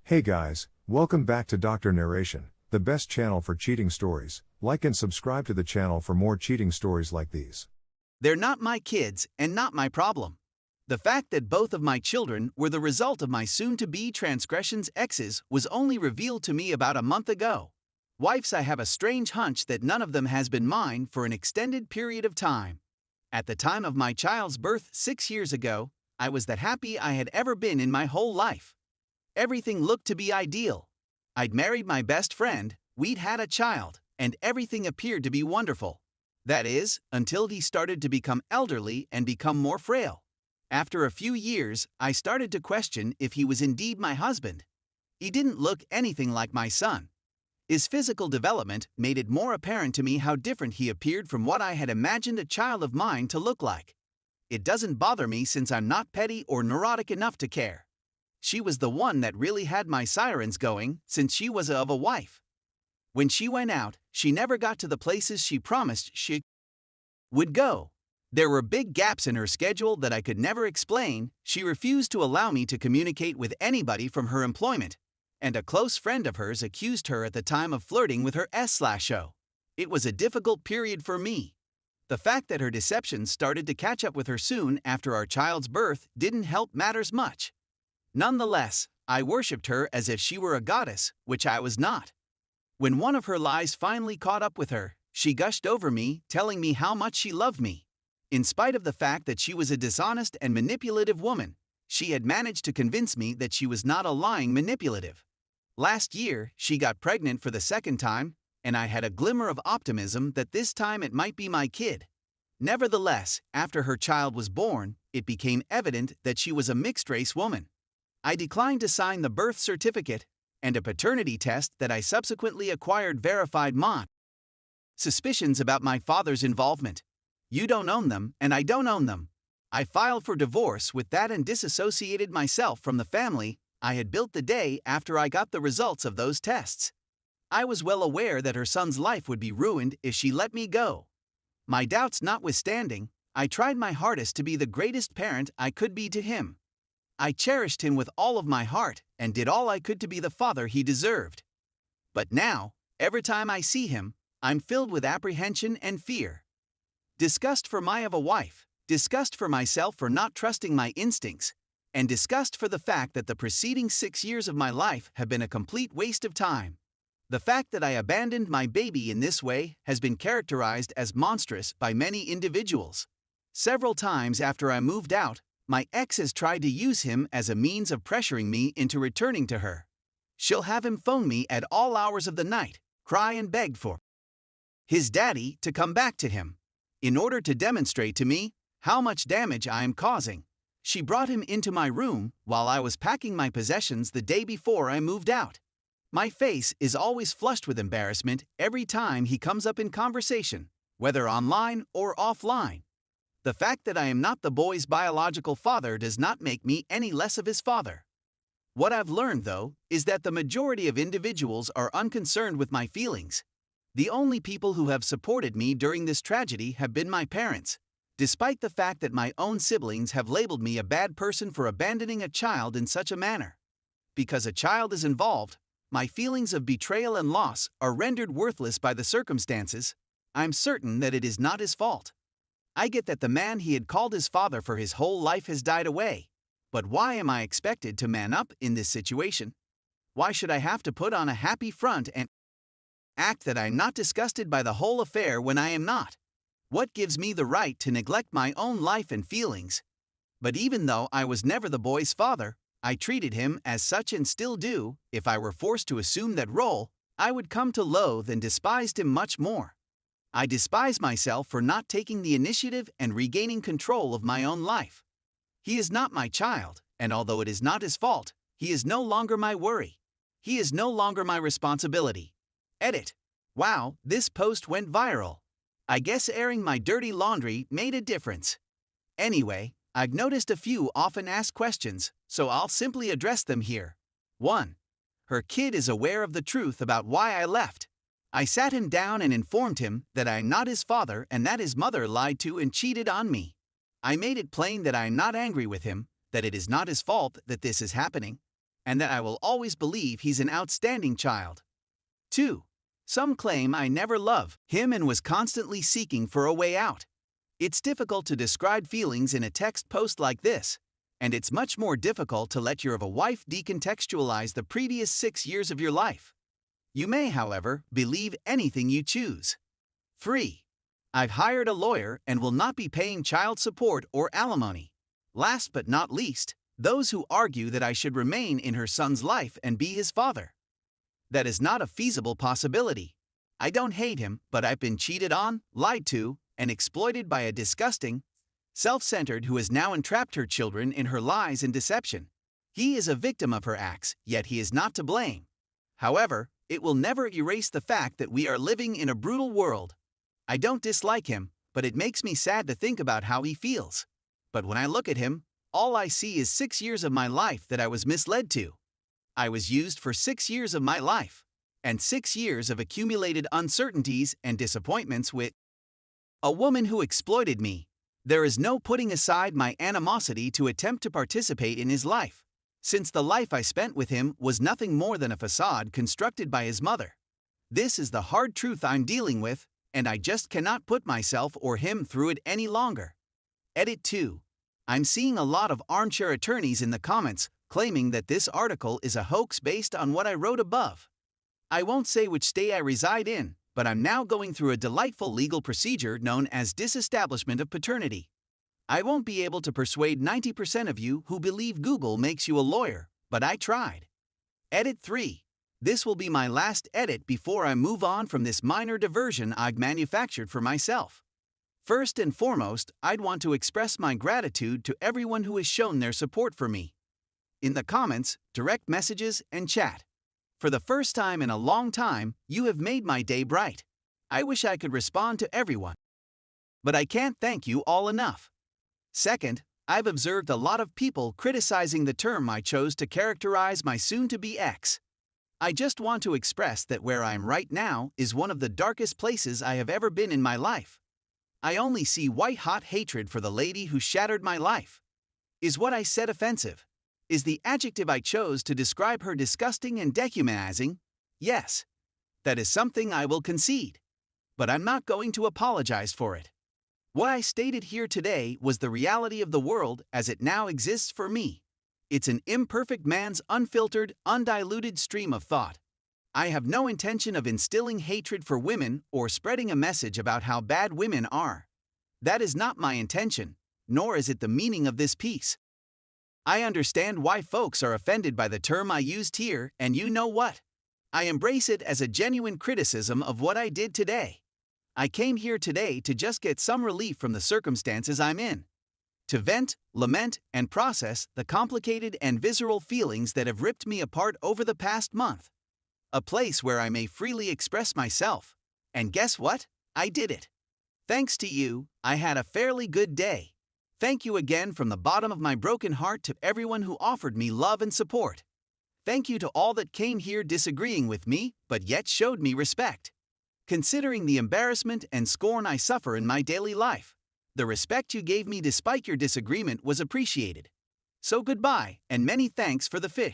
Hey guys, welcome back to Dr. Narration, the best channel for cheating stories. Like and subscribe to the channel for more cheating stories like these. They're not my kids and not my problem. The fact that both of my children were the result of my soon-to-be transgressions exes was only revealed to me about a month ago. Wives, I have a strange hunch that none of them has been mine for an extended period of time. At the time of my child's birth 6 years ago, I was the happy I had ever been in my whole life. Everything looked to be ideal. I'd married my best friend, we'd had a child, and everything appeared to be wonderful. That is, until he started to become elderly and become more frail. After a few years, I started to question if he was indeed my husband. He didn't look anything like my son. His physical development made it more apparent to me how different he appeared from what I had imagined a child of mine to look like. It doesn't bother me since I'm not petty or neurotic enough to care. She was the one that really had my sirens going, since she was of a wife. When she went out, she never got to the places she promised she would go. There were big gaps in her schedule that I could never explain. She refused to allow me to communicate with anybody from her employment, and a close friend of hers accused her at the time of flirting with her rslash. It was a difficult period for me. The fact that her deceptions started to catch up with her soon after our child's birth didn't help matters much. Nonetheless, I worshipped her as if she were a goddess, which I was not. When one of her lies finally caught up with her, she gushed over me, telling me how much she loved me. In spite of the fact that she was a dishonest and manipulative woman, she had managed to convince me that she was not a lying manipulative. Last year, she got pregnant for the second time, and I had a glimmer of optimism that this time it might be my kid. Nevertheless, after her child was born, it became evident that she was a mixed-race woman. I declined to sign the birth certificate, and a paternity test that I subsequently acquired verified my suspicions about my father's involvement. You don't own them, and I don't own them. I filed for divorce with that and disassociated myself from the family I had built the day after I got the results of those tests. I was well aware that her son's life would be ruined if she let me go. My doubts notwithstanding, I tried my hardest to be the greatest parent I could be to him. I cherished him with all of my heart and did all I could to be the father he deserved. But now, every time I see him, I'm filled with apprehension and fear. Disgust for my of a wife, disgust for myself for not trusting my instincts, and disgust for the fact that the preceding 6 years of my life have been a complete waste of time. The fact that I abandoned my baby in this way has been characterized as monstrous by many individuals. Several times after I moved out, my ex has tried to use him as a means of pressuring me into returning to her. She'll have him phone me at all hours of the night, cry and beg for his daddy to come back to him. In order to demonstrate to me how much damage I am causing, she brought him into my room while I was packing my possessions the day before I moved out. My face is always flushed with embarrassment every time he comes up in conversation, whether online or offline. The fact that I am not the boy's biological father does not make me any less of his father. What I've learned, though, is that the majority of individuals are unconcerned with my feelings. The only people who have supported me during this tragedy have been my parents, despite the fact that my own siblings have labeled me a bad person for abandoning a child in such a manner. Because a child is involved, my feelings of betrayal and loss are rendered worthless by the circumstances. I'm certain that it is not his fault. I get that the man he had called his father for his whole life has died away. But why am I expected to man up in this situation? Why should I have to put on a happy front and act that I'm not disgusted by the whole affair when I am not? What gives me the right to neglect my own life and feelings? But even though I was never the boy's father, I treated him as such and still do. If I were forced to assume that role, I would come to loathe and despise him much more. I despise myself for not taking the initiative and regaining control of my own life. He is not my child, and although it is not his fault, he is no longer my worry. He is no longer my responsibility. Edit. Wow, this post went viral. I guess airing my dirty laundry made a difference. Anyway, I've noticed a few often asked questions, so I'll simply address them here. 1. Her kid is aware of the truth about why I left. I sat him down and informed him that I am not his father and that his mother lied to and cheated on me. I made it plain that I am not angry with him, that it is not his fault that this is happening. and that I will always believe he's an outstanding child. 2. Some claim I never loved him and was constantly seeking for a way out. It's difficult to describe feelings in a text post like this, and it's much more difficult to let your wife decontextualize the previous 6 years of your life. You may, however, believe anything you choose. 3. I've hired a lawyer and will not be paying child support or alimony. Last but not least, those who argue that I should remain in her son's life and be his father. That is not a feasible possibility. I don't hate him, but I've been cheated on, lied to, and exploited by a disgusting, self-centered who has now entrapped her children in her lies and deception. He is a victim of her acts, yet he is not to blame. However, it will never erase the fact that we are living in a brutal world. I don't dislike him, but it makes me sad to think about how he feels. But when I look at him, all I see is 6 years of my life that I was misled to. I was used for 6 years of my life, and 6 years of accumulated uncertainties and disappointments with a woman who exploited me. There is no putting aside my animosity to attempt to participate in his life, since the life I spent with him was nothing more than a facade constructed by his mother. This is the hard truth I'm dealing with, and I just cannot put myself or him through it any longer. Edit 2. I'm seeing a lot of armchair attorneys in the comments claiming that this article is a hoax based on what I wrote above. I won't say which state I reside in, but I'm now going through a delightful legal procedure known as disestablishment of paternity. I won't be able to persuade 90% of you who believe Google makes you a lawyer, but I tried. Edit 3. This will be my last edit before I move on from this minor diversion I've manufactured for myself. First and foremost, I'd want to express my gratitude to everyone who has shown their support for me. In the comments, direct messages, and chat. For the first time in a long time, you have made my day bright. I wish I could respond to everyone, but I can't thank you all enough. Second, I've observed a lot of people criticizing the term I chose to characterize my soon-to-be ex. I just want to express that where I am right now is one of the darkest places I have ever been in my life. I only see white-hot hatred for the lady who shattered my life. Is what I said offensive? Is the adjective I chose to describe her disgusting and dehumanizing? Yes. That is something I will concede. But I'm not going to apologize for it. What I stated here today was the reality of the world as it now exists for me. It's an imperfect man's unfiltered, undiluted stream of thought. I have no intention of instilling hatred for women or spreading a message about how bad women are. That is not my intention, nor is it the meaning of this piece. I understand why folks are offended by the term I used here, and you know what? I embrace it as a genuine criticism of what I did today. I came here today to just get some relief from the circumstances I'm in. To vent, lament, and process the complicated and visceral feelings that have ripped me apart over the past month. A place where I may freely express myself. And guess what? I did it. Thanks to you, I had a fairly good day. Thank you again from the bottom of my broken heart to everyone who offered me love and support. Thank you to all that came here disagreeing with me, but yet showed me respect. Considering the embarrassment and scorn I suffer in my daily life, the respect you gave me despite your disagreement was appreciated. So goodbye, and many thanks for the fish.